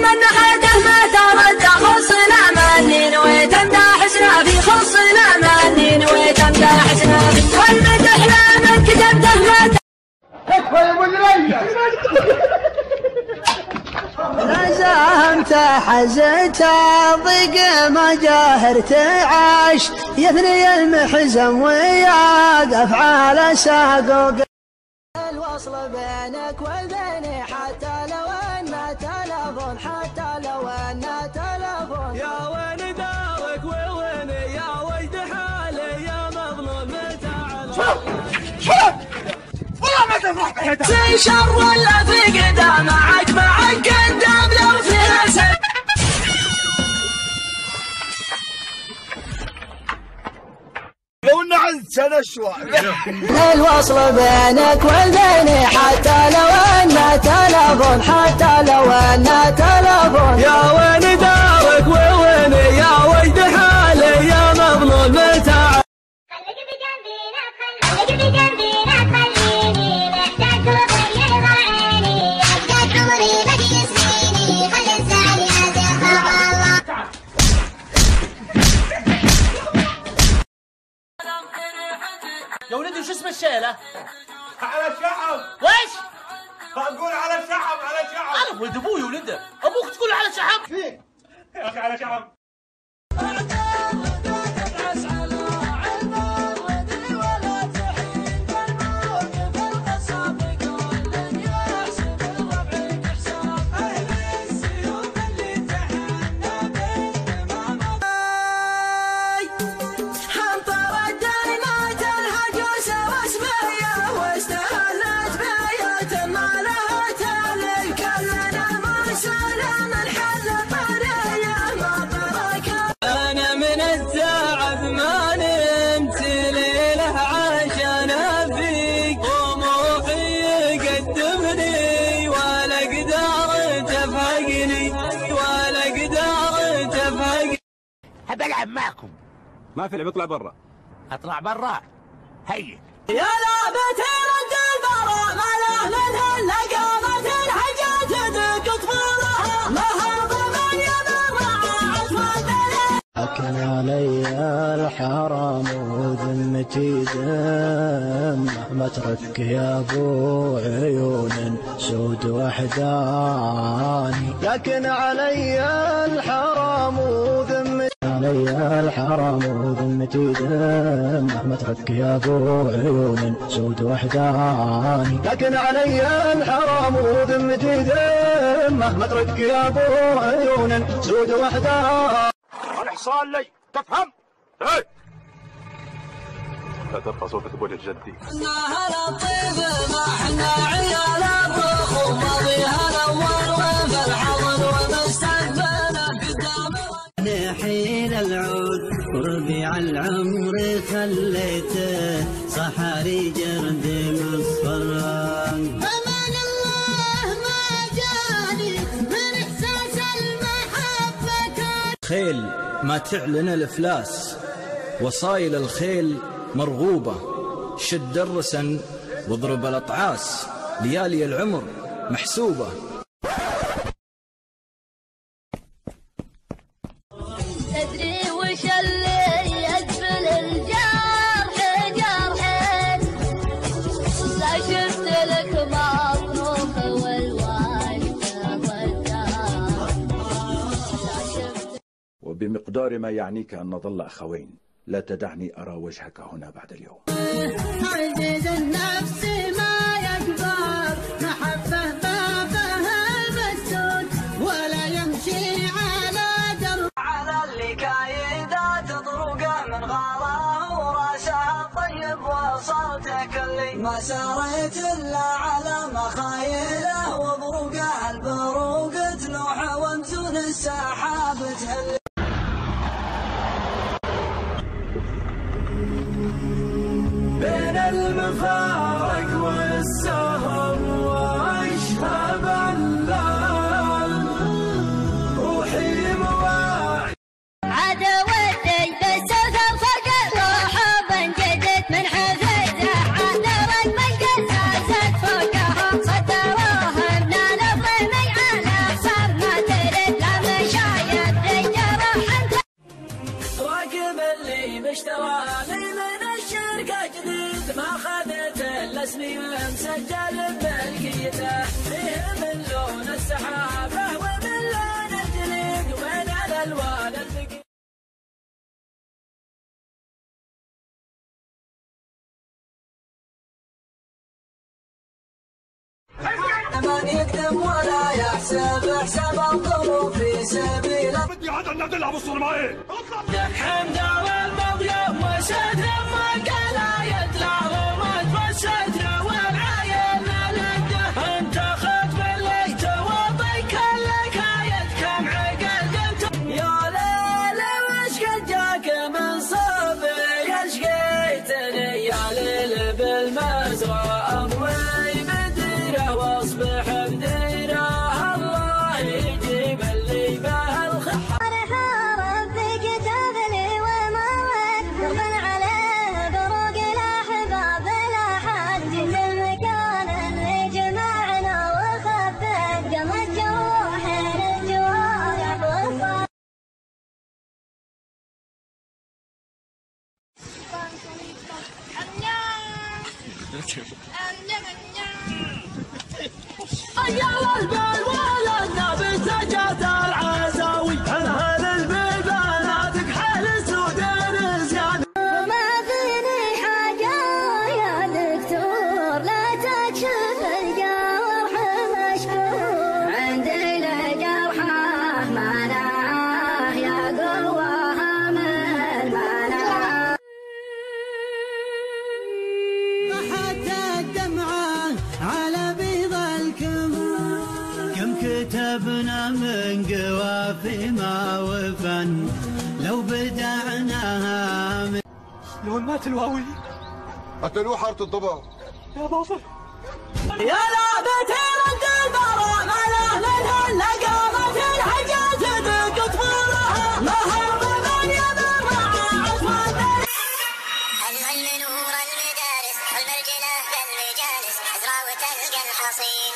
من حياته ما ترد خصنا ماني نويت امدحنا في خصنا ماني نويت امدحنا والمدح لا من كتبته ما تكفى يا مدرية لزمت حزت ضيق مجاهر تعاش يثني المحزم ويقف على ساق الوصل بينك وبيني حتى لو ان تلفون حتى لو ان تلفون يا وين دارك وويني يا ويد حالي يا مظلوم تعال والله ما تفرح بحياتك في شر ولا في قدام معك قدام لو في نسب لو نعزت سنشوى الوصل بينك وبيني حتى لو ان تلفون حتى لو ان تلفون يا وين دارك وويني يا ويد حالي يا مظلوم تعال خليك بجنبي لا تخليني محتاج وغير عيني أحتاج عمري بدي سنيني خلي الزعل يا الله يا ولدي وش اسم الشيله؟ على الشحم ويش؟ بقول على الشحم على الشحم انا ولد ابوي ولده ابوك تقول على شحم فين يا اخي على شحم بلعب معكم. ما في لعب، اطلع برا. اطلع برا. هيا يا لعبة رد البراء ما له منها الا قامت الحاجات تدق طفولها لها ضمن يا برا عطوة لكن علي الحرام وذمتي دم ما اترك يا ابو عيون سود وحداني لكن علي الحرام وذمتي علي الحرام وذمتي دم ما اترك يا ابو عيون سود وحداني لكن علي الحرام وذمتي دم ما اترك يا ابو عيون سود وحداني الحصان لي تفهم؟ ايه لا ترفع صوتك بوجه جدي. هلا الطيب ما احنا عيال الرخو ماضيها الاول وفي الحضن ومستقبل قدام حين العود وربيع العمر خليته صحاري جرد مصفرا أمان الله ما جاني من إحساس المحبة خيل ما تعلن الافلاس وصايل الخيل مرغوبه شد الرسن واضرب الاطعاس ليالي العمر محسوبه تدري وش اللي يدفن الجرح جرحين لا شفت لك مطروح والوالدة والدار وبمقدار ما يعنيك أن نظل أخوين، لا تدعني أرى وجهك هنا بعد اليوم. عزيز النفس ما يكبر محبه بابها المسدود ولا يمشي على درب على اللي كايدات طرقه من غاله وراسها الطيب وصوتك اللي ما سريت الا على مخايله وبروقه البروق تلوح وامتون السحاب تهل بين المفارق والسهر واشهب اللال روحي مواعي عدوتي بسوث الخلق وحب جدد من حفيده عدوت من قساست فوقها صدروها من الظلم على صار ما تدري يكتم ولا يحسب حساب الظروف في سبيله. بدي هذا النبي اللي ابصر معي. حمد والمضيم وستر ما قال يطلع وما تبستر والعاين لده انت خطب اللي توضي كلك كم عقل يا ليل وش قد جاك من صبي شقيتني يا ليل بالمزرعه اموي بديره واصبح بديره الله يجيب اللي به الخير. يا البال ولا بسجات العزاوي هل البيباناتك حل سودان زيادة. ما فيني حاجة يا دكتور لا تكشف الجرح مشكور عندي لجرحه مناعه يا قوة من مناعه. حتى الدمعة على بيض الكم كم كتبنا من قوافي ما وفن لو بدعناها من لون مات الواوي قتلوه حارة الضبع يا باصر. يا لعبة رد البراء ما له منها الا قامت الحجاز ذق طفولها ما هرب من يضر عصفان. العلم نور المدارس والمرجله كالمجالس حزراوة تلقى الحصين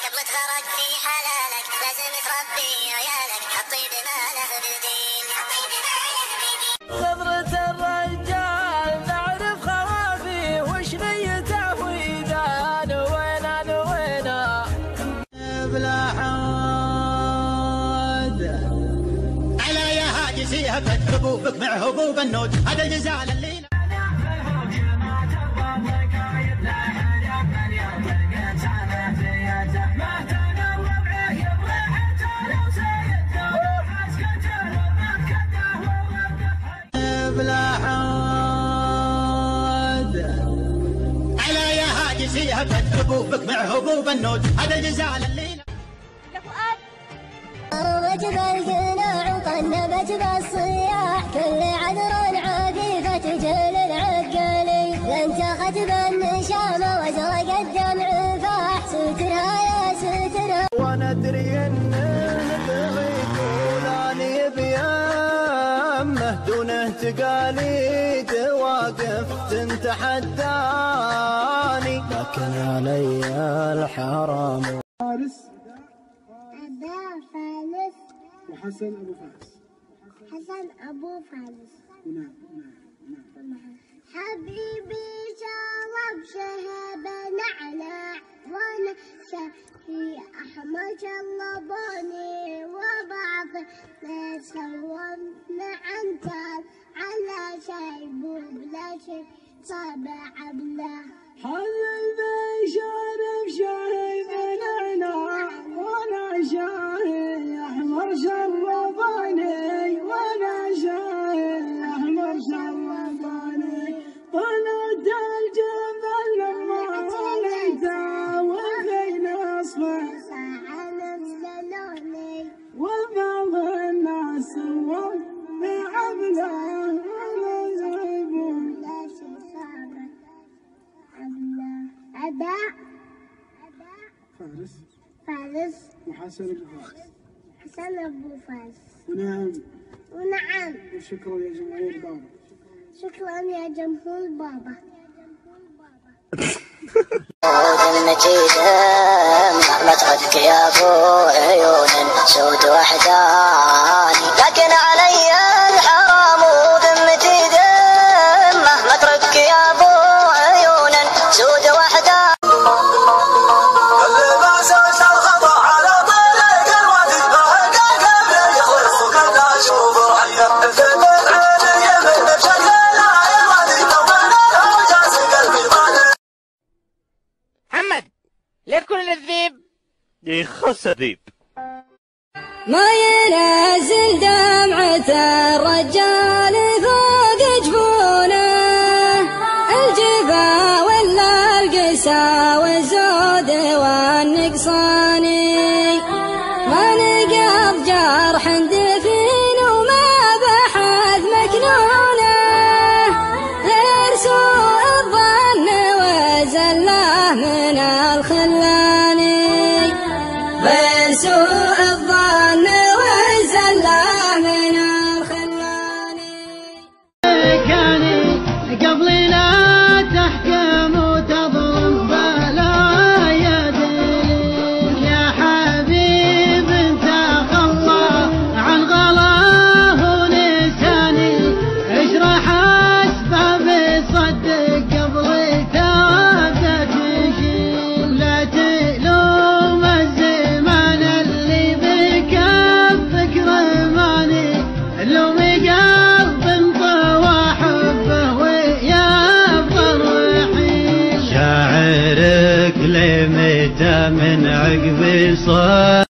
قبل تخرج في حلالك لازم تربي عيالك الطيب ما له بديل. خضرة الرجال نعرف خوافي وش نيته وإذا نوينا بلا عود على يا هاجسي هبت حبوبك مع حبوب النود هذا الجزال الليل. بلا عود على يا هاجسي هبت حبوبك مع حبوب النود هذا الجزال الليل. ضربت بالقناع وطنبت بالصياح كل عذر عفيفة تجهل العقالي لانتخت بالنشامة وازرق الدمع فاح سترها يا سترها. وانا ادري انه بغيت ولاني بيمه دونه تقاليد واقف تحداني لكن علي الحرام. فارس وحسن أبو فارس. حسن أبو فارس. نعم. حبيبي شرب شهب نعناع وانا شهي احمر شلبوني وبعض ناس سومنا عنتر على شيبوب لا شيء صابع بلا. حبيبي شرب شهي نعناع وانا شاهي احمر شربوني وانا شاهي احمر شربوني طلعت الجبل لما عليته وبين اصفر ساعة نزلوني وبعض الناس بعبله ولا زيبون لا شيء صابع بلا. أبا فارس وحسن أبو فارس. حسن أبو فارس. ونعم. وشكرا يا جمهور بابا. شكرا يا جمهور بابا. المجيد مطرتك يا ابو عيون سود وحداني لكن علي الحرام وذمتي ذمه مطرتك يا ابو عيون سود وحداني. خس ذيب. ما ينزل دمعة الرجال فوق جفونه، الجفا ولا القسا والزود والنقصاني، ما نقض جرح دفين وما بحث مكنونه، غير سوء الظن وزله من الخلاني، غير سوء الظن وزله من الخلاني. كاني قبل لا تحكم وتظلم بلا يدين، يا حبيب انت خلى عن غلاه لساني، اشرح اسباب صدق قبل تبدا تشيل، لا تلوم الزمان اللي بكفك رماني، لومي قلب انطوى حبه ويبقى الرحيل، شاعرك لمتى من عقب صار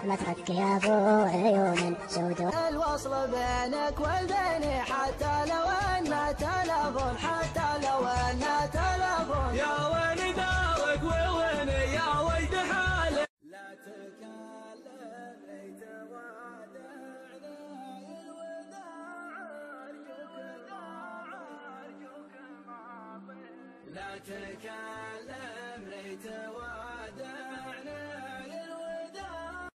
مترك يا ابو عيون سود. الوصل بينك وبيني حتى لو ان تلفون، حتى لو ان تلفون، يا ويلي دارك وويني يا ويد حالي. لا تكلم ليت وعدنا الوداع ارجوك معطي، لا تكلم ليت وعدنا الوداع.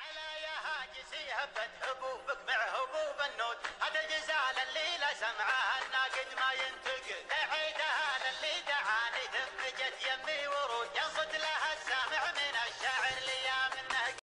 على يا هاجسي هبت حبوبك مع حبوب النود، هذا الجزال اللي لا سمعها الناقد ما ينتقد، عيدها للي دعاني دمجت يمي ورود.